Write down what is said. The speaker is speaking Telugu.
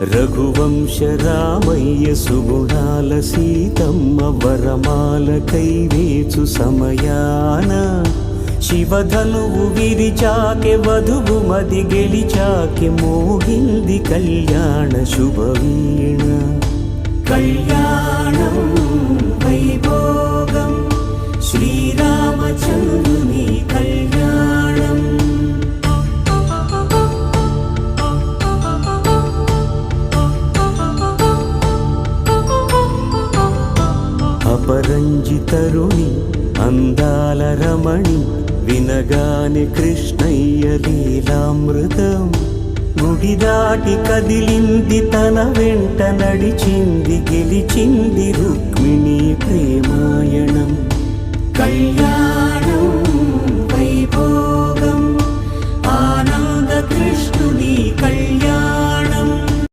రఘువంశ రామయ్య సుగుణాల సీతమ్మ వరమాల కైవేచు సమయాన శివధనువు విరిచాకె వధువు మది గెలిచాకె మోగింది కళ్యాణ శుభవీణ. కళ్యాణం వైభోగం శ్రీరామచంద్రుని కళ్యాణం. అపరంజి తరుణి అందాల రమణి వినగానే కృష్ణయ్య లీలామృతం. గుడి దాటి కదిలింది తన వెంట నడిచింది గెలిచింది రుక్మిణి ప్రేమాయణం. కళ్యాణం